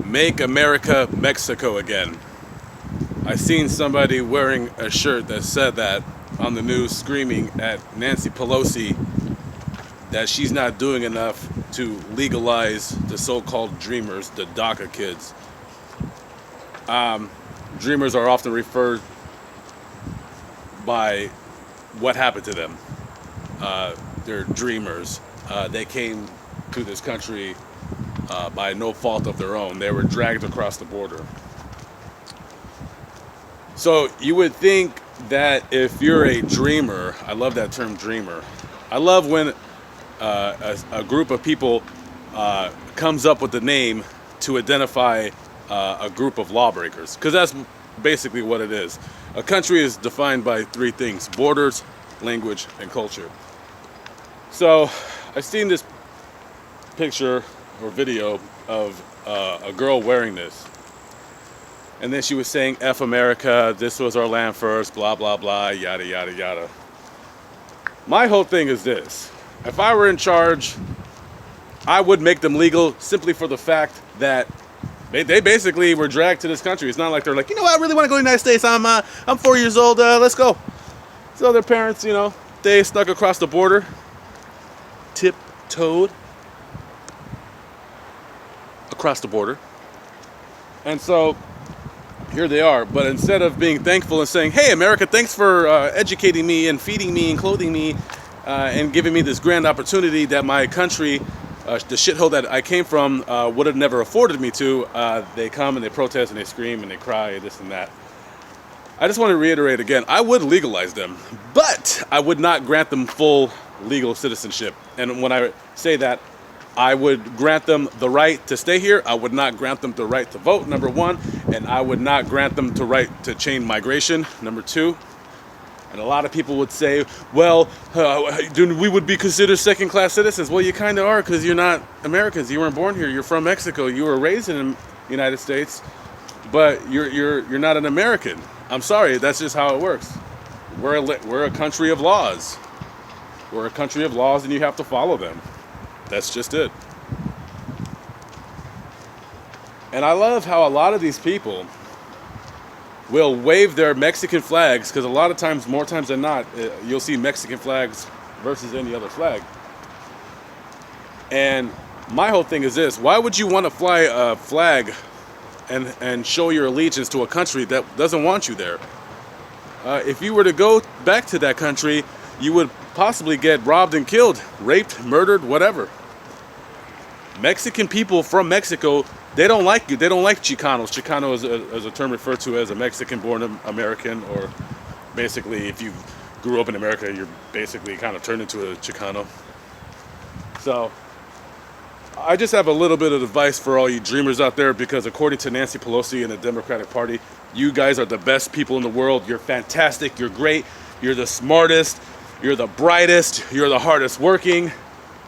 Make America Mexico again. I seen somebody wearing a shirt that said that on the news, screaming at Nancy Pelosi that she's not doing enough to legalize the so-called dreamers, the daca kids. Dreamers are often referred by what happened to them. They're dreamers. They came to this country by no fault of their own. They were dragged across the border. So you would think that if you're a dreamer, I love that term dreamer. I love when a group of people comes up with the name to identify a group of lawbreakers, because that's basically what it is. A country is defined by three things: borders, language, and culture. So I've seen this picture or video of a girl wearing this, and then she was saying F America, this was our land first, blah blah blah, yada yada yada. My whole thing is this: if I were in charge, I would make them legal simply for the fact that they basically were dragged to this country. It's not like they're like, you know what, I really want to go to the United States, I'm 4 years old, let's go. So their parents, you know, they snuck across the border, tiptoed across the border. And so here they are. But instead of being thankful and saying, hey, America, thanks for educating me and feeding me and clothing me and giving me this grand opportunity that my country, the shithole that I came from, would have never afforded me to, they come and they protest and they scream and they cry, this and that. I just want to reiterate again, I would legalize them, but I would not grant them full legal citizenship. And when I say that, I would grant them the right to stay here. I would not grant them the right to vote, number one. And I would not grant them the right to chain migration, number two. And a lot of people would say, well, we would be considered second-class citizens. Well, you kind of are, because you're not Americans. You weren't born here. You're from Mexico. You were raised in the United States, but you're not an American. I'm sorry, that's just how it works. We're a country of laws. We're a country of laws, and you have to follow them. That's just it. And I love how a lot of these people will wave their Mexican flags, because a lot of times, more times than not, you'll see Mexican flags versus any other flag. And my whole thing is this: why would you want to fly a flag and show your allegiance to a country that doesn't want you there? If you were to go back to that country, you would possibly get robbed and killed, raped, murdered, whatever. Mexican people from Mexico, they don't like you. They don't like Chicanos. Chicano is a term referred to as a Mexican-born American, or basically if you grew up in America, you're basically kind of turned into a Chicano. So I just have a little bit of advice for all you dreamers out there, because according to Nancy Pelosi and the Democratic Party, you guys are the best people in the world. You're fantastic. You're great. You're the smartest. You're the brightest. You're the hardest working.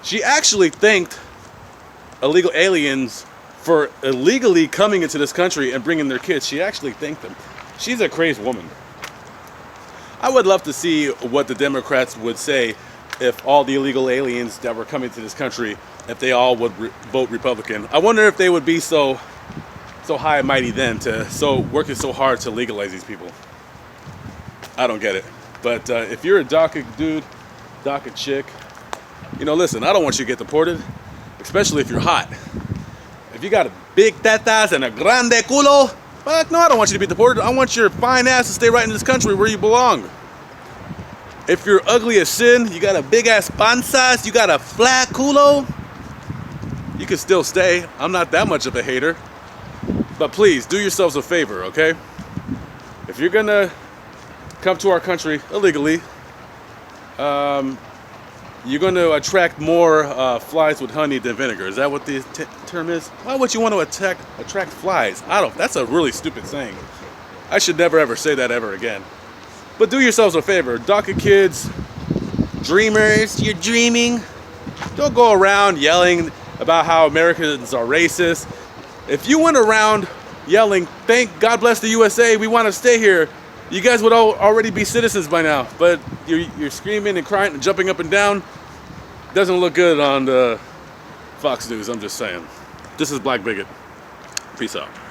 She actually thanked illegal aliens for illegally coming into this country and bringing their kids. She actually thanked them. She's a crazy woman. I would love to see what the Democrats would say if all the illegal aliens that were coming to this country, if they all would vote Republican. I wonder if they would be so high and mighty then, working so hard to legalize these people. I don't get it. But if you're a DACA dude, DACA chick, you know, listen, I don't want you to get deported, especially if you're hot. If you got a big tetas and a grande culo, fuck no, I don't want you to be deported. I want your fine ass to stay right in this country where you belong. If you're ugly as sin, you got a big ass panzas, you got a flat culo, you can still stay. I'm not that much of a hater. But please, do yourselves a favor, okay? If you're gonna come to our country illegally, you're going to attract more flies with honey than vinegar. Is that what the term is? Why would you want to attract flies? That's a really stupid saying. I should never ever say that ever again. But do yourselves a favor. DACA kids, dreamers, you're dreaming. Don't go around yelling about how Americans are racist. If you went around yelling, thank God bless the USA, we want to stay here, you guys would already be citizens by now. But you're screaming and crying and jumping up and down. Doesn't look good on the Fox News, I'm just saying. This is Black Bigot. Peace out.